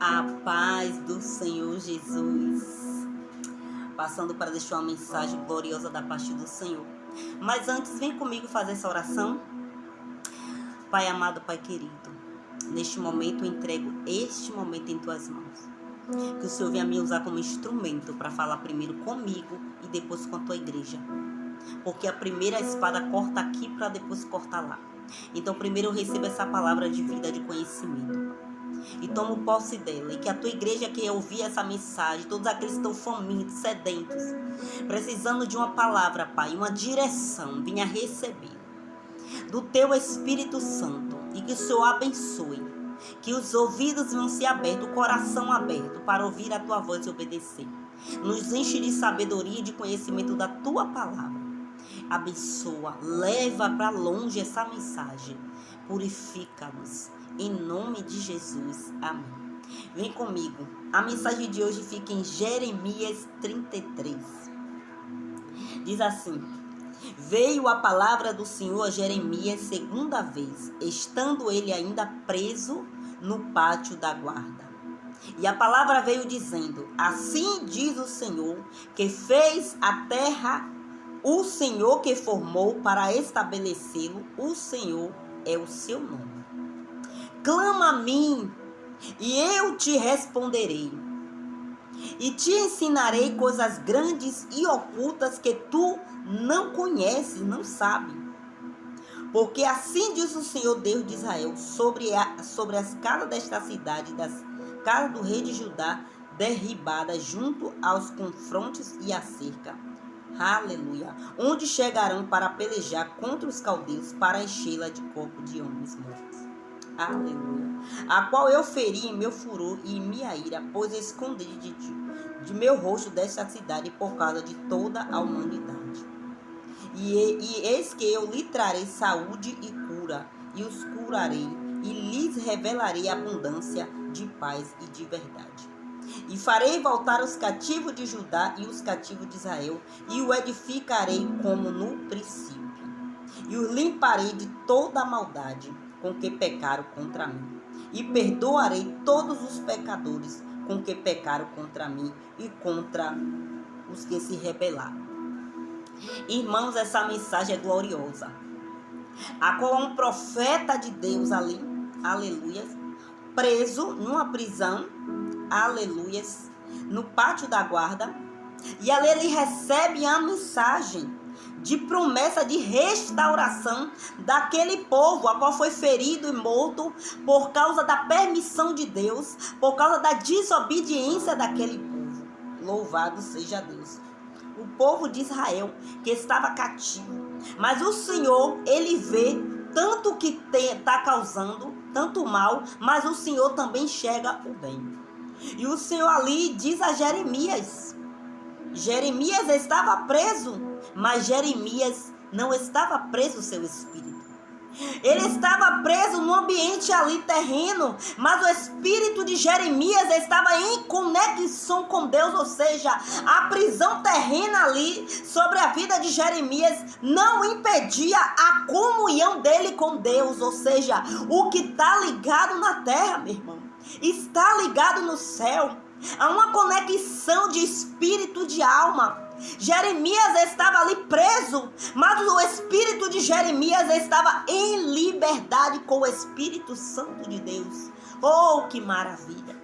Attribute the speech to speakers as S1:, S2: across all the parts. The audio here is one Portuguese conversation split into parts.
S1: A paz do Senhor Jesus. Passando para deixar uma mensagem gloriosa da parte do Senhor. Mas antes, vem comigo fazer essa oração. Pai amado, Pai querido, neste momento eu entrego este momento em tuas mãos. Que o Senhor venha me usar como instrumento para falar primeiro comigo e depois com a tua igreja. Porque a primeira espada corta aqui para depois cortar lá. Então primeiro eu recebo essa palavra de vida, de conhecimento. E tomo posse dela. E que a tua igreja que ouvir essa mensagem, todos aqueles que estão famintos, sedentos, precisando de uma palavra, Pai, uma direção, venha receber do teu Espírito Santo. E que o Senhor abençoe. Que os ouvidos venham se abertos, o coração aberto para ouvir a tua voz e obedecer. Nos enche de sabedoria e de conhecimento da tua palavra. Abençoa, leva para longe essa mensagem. Purifica-nos. Em nome de Jesus. Amém. Vem comigo. A mensagem de hoje fica em Jeremias 33. Diz assim: Veio a palavra do Senhor a Jeremias segunda vez, estando ele ainda preso no pátio da guarda. E a palavra veio dizendo: Assim diz o Senhor, que fez a terra, o Senhor que formou para estabelecê-lo, o Senhor é o seu nome. Clama a mim, e eu te responderei, e te ensinarei coisas grandes e ocultas que tu não conheces, não sabe. Porque assim diz o Senhor Deus de Israel, sobre as casas desta cidade, das casas do rei de Judá, derribadas junto aos confrontes e à cerca. Aleluia. Onde chegarão para pelejar contra os caldeus, para enchê-la de corpo de homens mortos. Aleluia. A qual eu feri em meu furor e em minha ira, pois escondi de meu rosto desta cidade por causa de toda a humanidade. E eis que eu lhe trarei saúde e cura, e os curarei, e lhes revelarei abundância de paz e de verdade. E farei voltar os cativos de Judá e os cativos de Israel, e o edificarei como no princípio. E os limparei de toda a maldade com que pecaram contra mim. E perdoarei todos os pecadores com que pecaram contra mim e contra os que se rebelaram. Irmãos, essa mensagem é gloriosa. A qual um profeta de Deus ali, aleluia, preso numa prisão, aleluia, no pátio da guarda. E ali ele recebe a mensagem de promessa de restauração daquele povo, a qual foi ferido e morto por causa da permissão de Deus, por causa da desobediência daquele povo. Louvado seja Deus. O povo de Israel que estava cativo. Mas o Senhor, ele vê tanto que está causando, tanto mal, mas o Senhor também enxerga o bem. E o Senhor ali diz a Jeremias estava preso, mas Jeremias não estava preso o seu espírito. Ele estava preso no ambiente ali terreno, mas o espírito de Jeremias estava em conexão com Deus, ou seja, a prisão terrena ali sobre a vida de Jeremias não impedia a comunhão dele com Deus, ou seja, o que está ligado na terra, meu irmão, está ligado no céu. Há uma conexão de espírito, de alma. Jeremias estava ali preso, mas o espírito de Jeremias estava em liberdade com o Espírito Santo de Deus. Oh, que maravilha!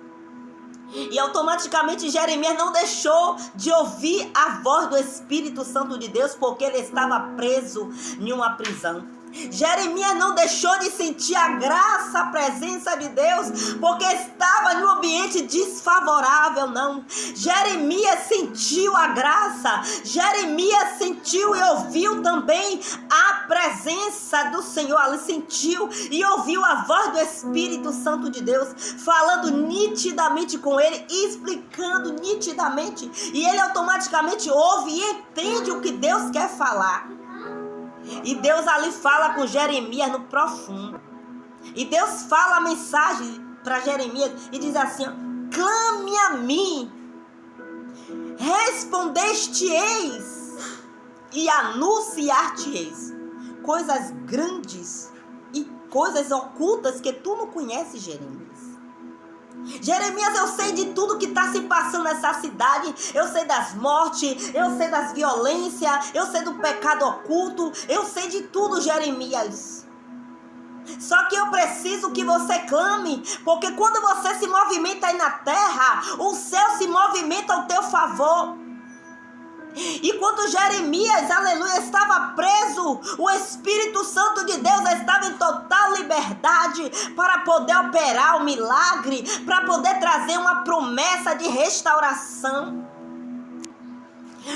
S1: E automaticamente Jeremias não deixou de ouvir a voz do Espírito Santo de Deus, porque ele estava preso em uma prisão. Jeremias não deixou de sentir a graça, a presença de Deus, porque estava em um ambiente desfavorável, não. Jeremias sentiu a graça, Jeremias sentiu e ouviu também a presença do Senhor, ele sentiu e ouviu a voz do Espírito Santo de Deus, falando nitidamente com ele, explicando nitidamente, e ele automaticamente ouve e entende o que Deus quer falar. E Deus ali fala com Jeremias no profundo. E Deus fala a mensagem para Jeremias e diz assim: clame a mim, respondeste-eis e anunciar-te-eis coisas grandes e coisas ocultas que tu não conheces, Jeremias. Jeremias, eu sei de tudo que está se passando nessa cidade. Eu sei das mortes, eu sei das violências, eu sei do pecado oculto, eu sei de tudo, Jeremias. Só que eu preciso que você clame, porque quando você se movimenta aí na terra, o céu se movimenta ao teu favor. E quando Jeremias, aleluia, estava preso, o Espírito Santo de Deus estava em total liberdade para poder operar o milagre, para poder trazer uma promessa de restauração.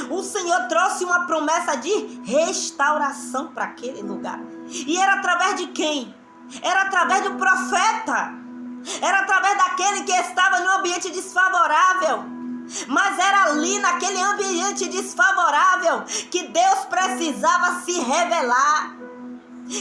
S1: O Senhor trouxe uma promessa de restauração para aquele lugar. E era através de quem? Era através do profeta. Era através daquele que estava em um ambiente desfavorável. Mas era ali, naquele ambiente desfavorável, que Deus precisava se revelar.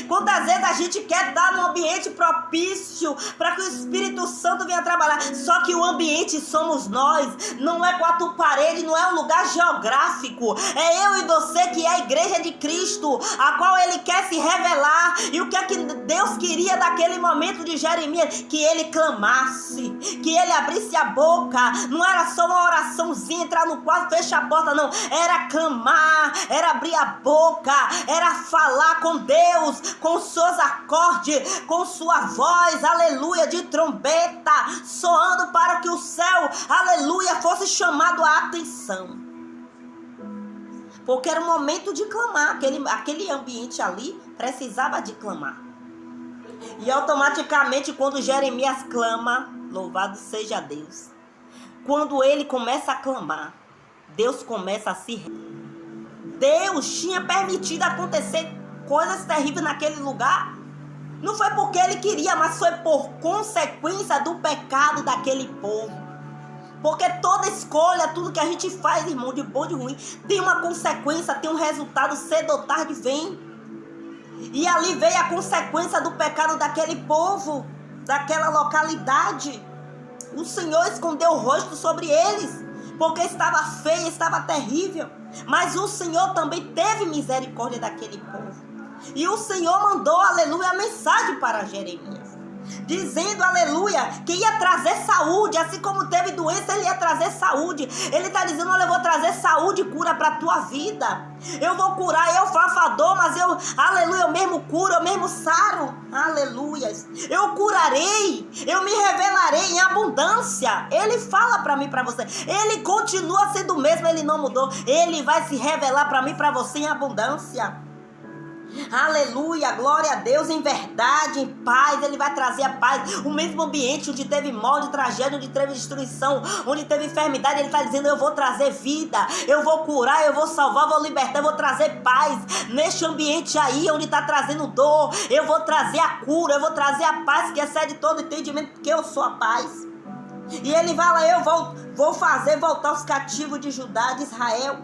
S1: Quantas vezes a gente quer estar num ambiente propício para que o Espírito Santo venha trabalhar, só que o ambiente somos nós, não é quatro paredes, não é um lugar geográfico, é eu e você que é a igreja de Cristo, a qual Ele quer se revelar. E o que é que Deus queria daquele momento de Jeremias? Que ele clamasse, que ele abrisse a boca. Não era só uma oraçãozinha, entrar no quarto, fechar a porta, não, era clamar, era abrir a boca, era falar com Deus, com seus acordes, com sua voz, aleluia, de trombeta, soando para que o céu, aleluia, fosse chamado a atenção. Porque era um momento de clamar, aquele ambiente ali precisava de clamar. E automaticamente quando Jeremias clama, louvado seja Deus, quando ele começa a clamar, Deus começa a se... Deus tinha permitido acontecer coisas terríveis naquele lugar. Não foi porque ele queria, mas foi por consequência do pecado daquele povo. Porque toda escolha, tudo que a gente faz, irmão, de bom e de ruim, tem uma consequência, tem um resultado, cedo ou tarde vem. E ali veio a consequência do pecado daquele povo, daquela localidade. O Senhor escondeu o rosto sobre eles, porque estava feio, estava terrível. Mas o Senhor também teve misericórdia daquele povo. E o Senhor mandou, aleluia, a mensagem para Jeremias, dizendo, aleluia, que ia trazer saúde. Assim como teve doença, ele ia trazer saúde. Ele está dizendo, olha, eu vou trazer saúde e cura para a tua vida. Eu vou curar, eu faço a dor, mas eu, aleluia, eu mesmo curo, eu mesmo saro. Aleluia. Eu curarei, eu me revelarei em abundância. Ele fala para mim e para você. Ele continua sendo o mesmo, ele não mudou. Ele vai se revelar para mim e para você em abundância. Aleluia, glória a Deus, em verdade, em paz. Ele vai trazer a paz. O mesmo ambiente onde teve morte, tragédia, onde teve destruição, onde teve enfermidade, ele está dizendo, eu vou trazer vida, eu vou curar, eu vou salvar, eu vou libertar, eu vou trazer paz. Neste ambiente aí, onde está trazendo dor, eu vou trazer a cura, eu vou trazer a paz que excede todo entendimento, porque eu sou a paz. E ele fala, eu vou fazer voltar os cativos de Judá, de Israel,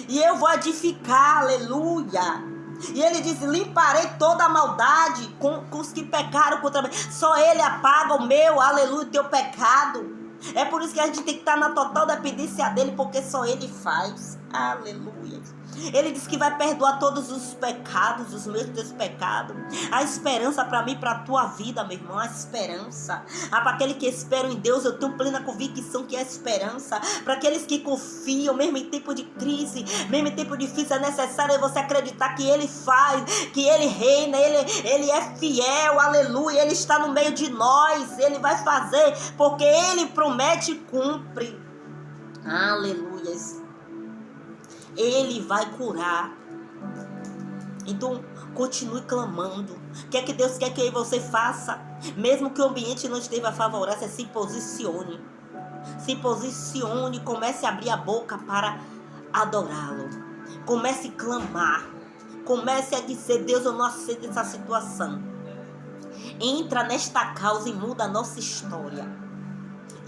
S1: e eu vou edificar, aleluia. E ele diz, limparei toda a maldade com os que pecaram contra mim. Só ele apaga o meu, aleluia, o teu pecado. É por isso que a gente tem que estar na total dependência dele, porque só ele faz. Aleluia. Ele diz que vai perdoar todos os pecados, os meus teus pecados. A esperança para mim, para a tua vida, meu irmão, a esperança. Para aquele que espera em Deus, eu tenho plena convicção que é esperança. Para aqueles que confiam, mesmo em tempo de crise, mesmo em tempo difícil, é necessário você acreditar que Ele faz, que Ele reina, Ele é fiel, aleluia. Ele está no meio de nós, Ele vai fazer, porque Ele promete e cumpre. Aleluia. Ele vai curar. Então, continue clamando. O que é que Deus quer que você faça? Mesmo que o ambiente não esteja favorável, se posicione. Se posicione, comece a abrir a boca para adorá-lo. Comece a clamar. Comece a dizer, Deus, eu não aceito essa situação. Entra nesta causa e muda a nossa história.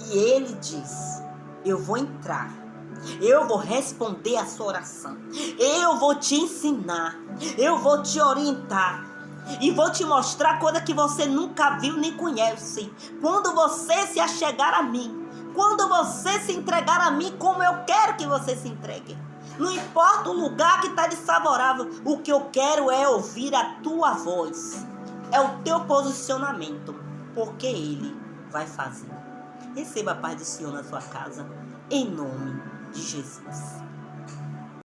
S1: E Ele diz, eu vou entrar. Eu vou responder a sua oração. Eu vou te ensinar. Eu vou te orientar. E vou te mostrar coisa que você nunca viu nem conhece. Quando você se achegar a mim. Quando você se entregar a mim como eu quero que você se entregue. Não importa o lugar que está desfavorável. O que eu quero é ouvir a tua voz. É o teu posicionamento. Porque Ele vai fazer. Receba a paz do Senhor na sua casa, em nome de Jesus.